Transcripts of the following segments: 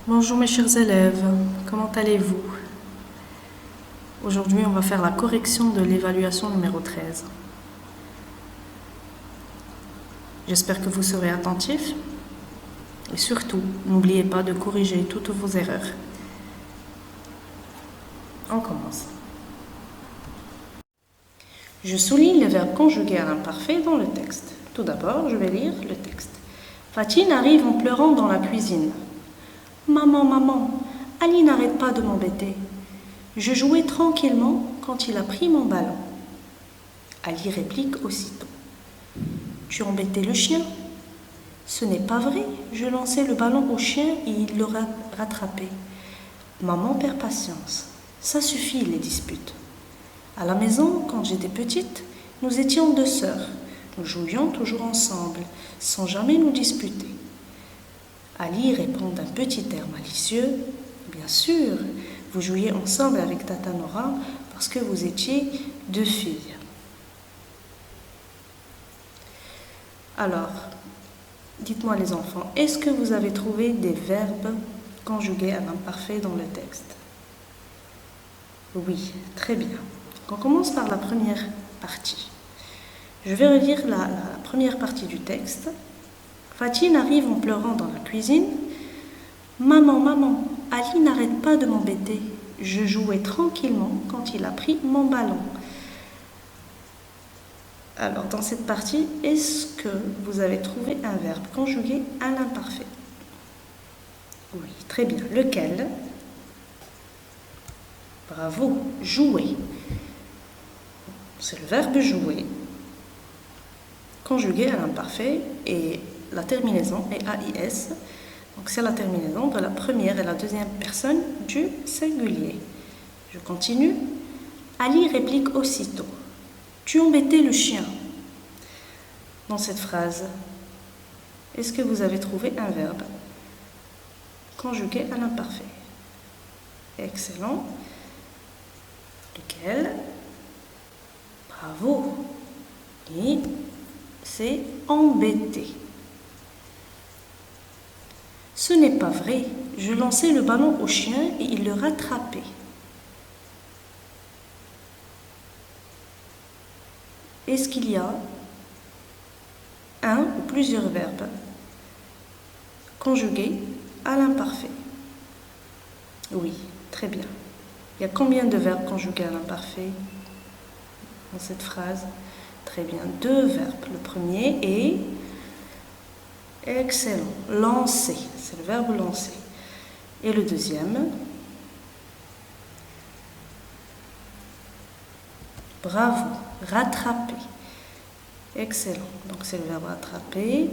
Bonjour mes chers élèves, comment allez-vous? Aujourd'hui, on va faire la correction de l'évaluation numéro 13. J'espère que vous serez attentifs et surtout, n'oubliez pas de corriger toutes vos erreurs. On commence. Je souligne les verbes conjugués à l'imparfait dans le texte. Tout d'abord, je vais lire le texte. Fatine arrive en pleurant dans la cuisine. Maman, maman, Ali n'arrête pas de m'embêter. Je jouais tranquillement quand il a pris mon ballon. Ali réplique aussitôt. Tu embêtais le chien? Ce n'est pas vrai, je lançais le ballon au chien et il le rattrapait. Maman perd patience. Ça suffit les disputes. À la maison, quand j'étais petite, nous étions deux sœurs. Nous jouions toujours ensemble, sans jamais nous disputer. Ali répond d'un petit air malicieux. Bien sûr, vous jouiez ensemble avec Tata Nora parce que vous étiez deux filles. Alors, dites-moi les enfants, est-ce que vous avez trouvé des verbes conjugués à l'imparfait dans le texte? Oui, très bien. On commence par la première partie. Je vais relire la première partie du texte. Fatine arrive en pleurant dans la cuisine. Maman, maman, Ali n'arrête pas de m'embêter. Je jouais tranquillement quand il a pris mon ballon. Alors, dans cette partie, est-ce que vous avez trouvé un verbe conjugué à l'imparfait? Oui, très bien. Lequel? Bravo, jouer. C'est le verbe jouer, conjugué à l'imparfait, et la terminaison est AIS. Donc c'est la terminaison de la première et la deuxième personne du singulier. Je continue. Ali réplique aussitôt. Tu embêtais le chien. Dans cette phrase, est-ce que vous avez trouvé un verbe conjugué à l'imparfait? Excellent. Lequel? Bravo. Et c'est embêter. Ce n'est pas vrai. Je lançais le ballon au chien et il le rattrapait. Est-ce qu'il y a un ou plusieurs verbes conjugués à l'imparfait? Oui, très bien. Il y a combien de verbes conjugués à l'imparfait dans cette phrase? Très bien, deux verbes. Le premier est excellent, lancer, c'est le verbe lancer. Et le deuxième, bravo, rattraper. Excellent, donc c'est le verbe rattraper.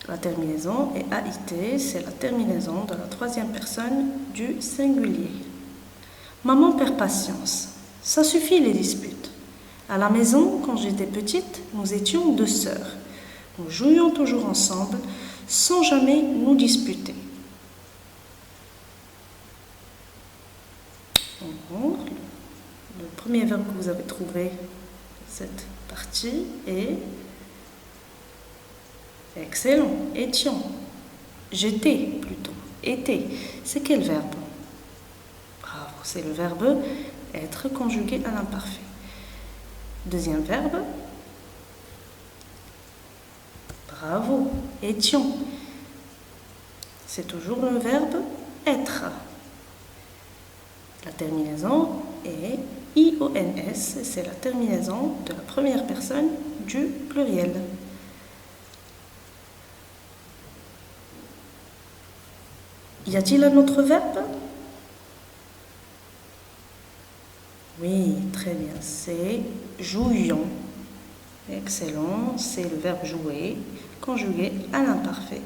La terminaison est AIT, c'est la terminaison de la troisième personne du singulier. Maman perd patience. Ça suffit les disputes. À la maison, quand j'étais petite, nous étions deux sœurs. Nous jouions toujours ensemble, sans jamais nous disputer. Le premier verbe que vous avez trouvé cette partie est excellent, étions. J'étais plutôt, était. C'est quel verbe? Bravo, c'est le verbe être conjugué à l'imparfait. Deuxième verbe. Bravo, étions. C'est toujours le verbe être. La terminaison est IONS, c'est la terminaison de la première personne du pluriel. Y a-t-il un autre verbe? Oui, très bien, c'est jouions. Excellent, c'est le verbe jouer, conjugué à l'imparfait.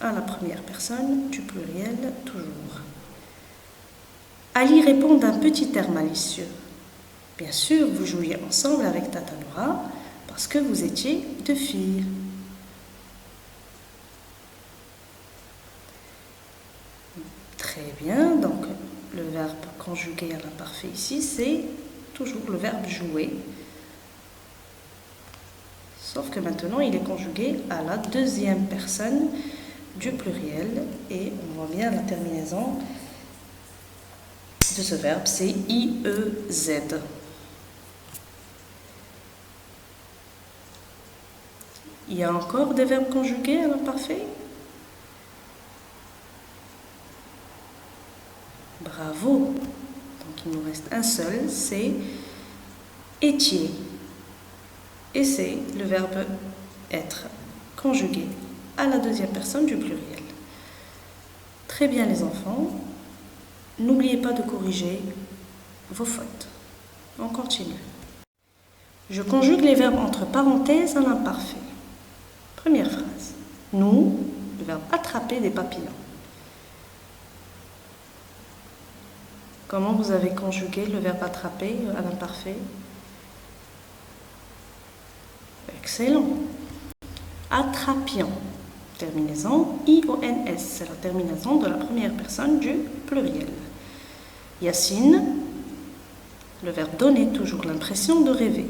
À la première personne du pluriel, toujours. Ali répond d'un petit air malicieux. Bien sûr, vous jouiez ensemble avec Tata Nora parce que vous étiez deux filles. Très bien, donc le verbe conjugué à l'imparfait ici, c'est toujours le verbe jouer. Sauf que maintenant, il est conjugué à la deuxième personne du pluriel. Et on voit bien la terminaison de ce verbe, c'est IEZ. Il y a encore des verbes conjugués à l'imparfait? Bravo! Donc il nous reste un seul, c'est étiez. Et c'est le verbe être conjugué à la deuxième personne du pluriel. Très bien les enfants. N'oubliez pas de corriger vos fautes. On continue. Je conjugue les verbes entre parenthèses à l'imparfait. Première phrase. Nous, le verbe attraper des papillons. Comment vous avez conjugué le verbe attraper à l'imparfait? Excellent. Attrapions. Terminaison IONS. C'est la terminaison de la première personne du pluriel. Yacine. Le verbe donner toujours l'impression de rêver.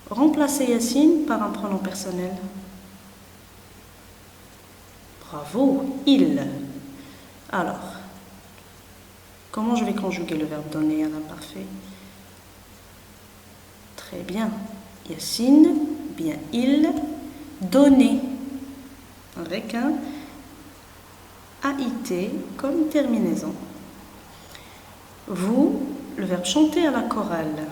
Remplacez Yacine par un pronom personnel. Bravo, il. Alors, comment je vais conjuguer le verbe donner à l'imparfait? Très bien. Yacine, bien il, donner, avec un AIT comme terminaison. Vous, le verbe chanter à la chorale.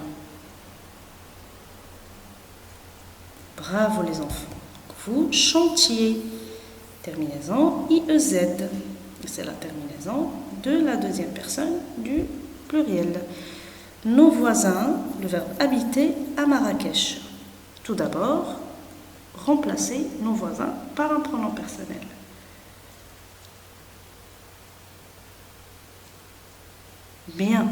Bravo les enfants. Vous chantiez. Terminaison IEZ. C'est la terminaison de la deuxième personne du pluriel. Nos voisins, le verbe habiter à Marrakech. Tout d'abord, remplacer nos voisins par un pronom personnel. Bien.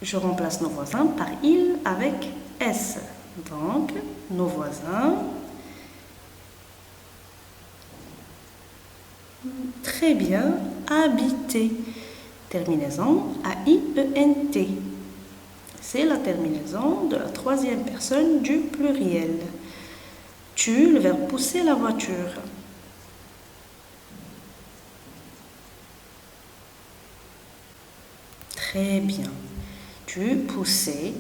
Je remplace nos voisins par il avec S. Donc, nos voisins. Très bien. Habiter. Terminaison AIENT. C'est la terminaison de la troisième personne du pluriel. Tu, le verbe pousser la voiture. Très bien. Tu poussais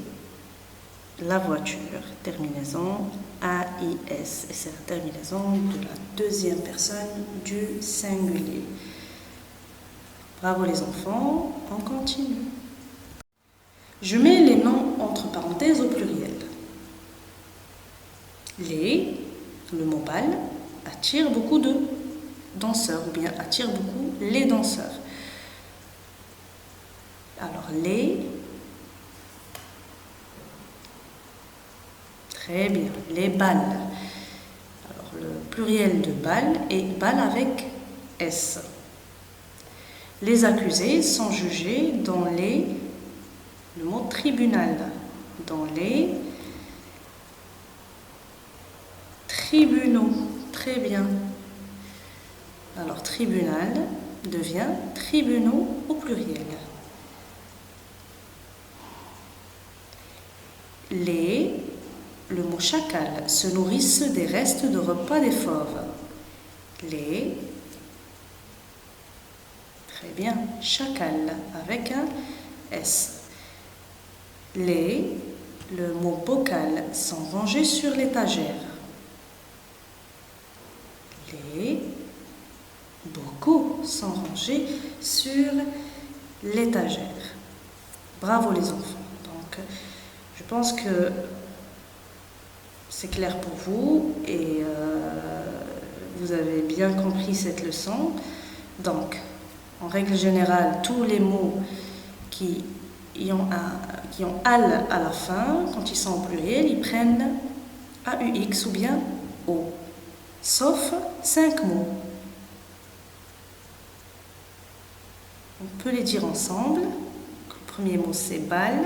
la voiture. Terminaison AIS. Et c'est la terminaison de la deuxième personne du singulier. Bravo les enfants. On continue. Je mets les noms entre parenthèses au pluriel. Les, le mot bal, attire beaucoup de danseurs, ou bien attire beaucoup les danseurs. Alors, les, très bien, les balles. Alors, le pluriel de balle est balle avec S. Les accusés sont jugés dans les, le mot tribunal, dans les tribunaux. Très bien. Alors, tribunal devient tribunaux au pluriel. Les, le mot chacal, se nourrissent des restes de repas des fauves. Les, très bien, chacal avec un S. Les, le mot bocal, sont rangés sur l'étagère. Les, beaucoup sont rangés sur l'étagère. Bravo les enfants. Donc, je pense que c'est clair pour vous et vous avez bien compris cette leçon. Donc, en règle générale, tous les mots qui ont al à la fin, quand ils sont au pluriel, ils prennent AUX ou bien O. Sauf 5 mots. On peut les dire ensemble. Le premier mot c'est bal,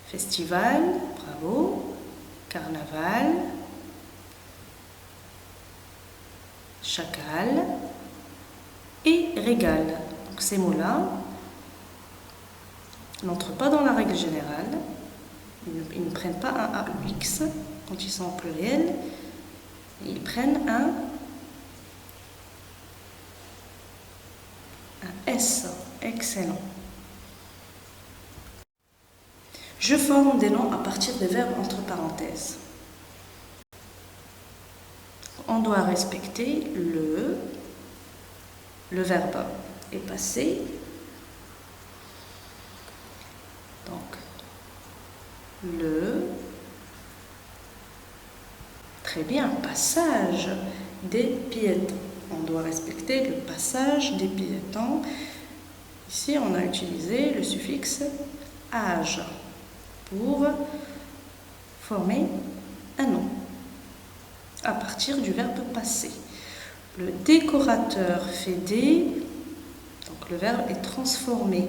festival, bravo, carnaval, chacal et régal. Donc ces mots-là, n'entrent pas dans la règle générale. Ils ne prennent pas un AUX quand ils sont en pluriel. Ils prennent un S. Excellent. Je forme des noms à partir des verbes entre parenthèses. On doit respecter le verbe est passé. Donc, très bien, passage des piétons. On doit respecter le passage des piétons. Ici, on a utilisé le suffixe age pour former un nom à partir du verbe passé. Le décorateur fait des, donc le verbe est transformé.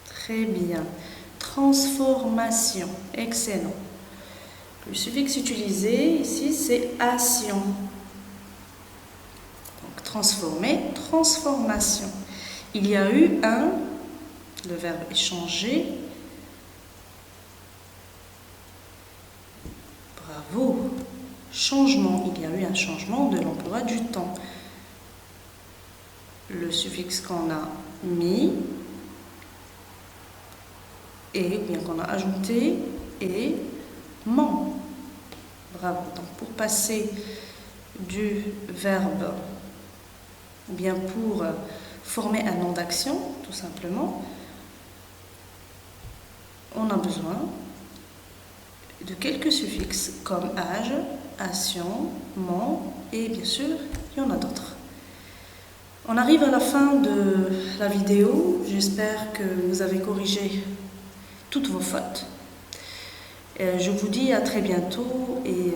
Très bien. Transformation, excellent. Le suffixe utilisé ici, c'est ation. Donc transformer, transformation. Il y a eu le verbe est changé. Bravo. Changement, il y a eu un changement de l'emploi du temps. Le suffixe qu'on a mis et bien qu'on a ajouté est ment. Bravo. Donc pour passer du verbe, ou bien pour former un nom d'action, tout simplement, on a besoin de quelques suffixes comme age, ation, ment et bien sûr, il y en a d'autres. On arrive à la fin de la vidéo. J'espère que vous avez corrigé toutes vos fautes. Je vous dis à très bientôt et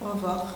au revoir.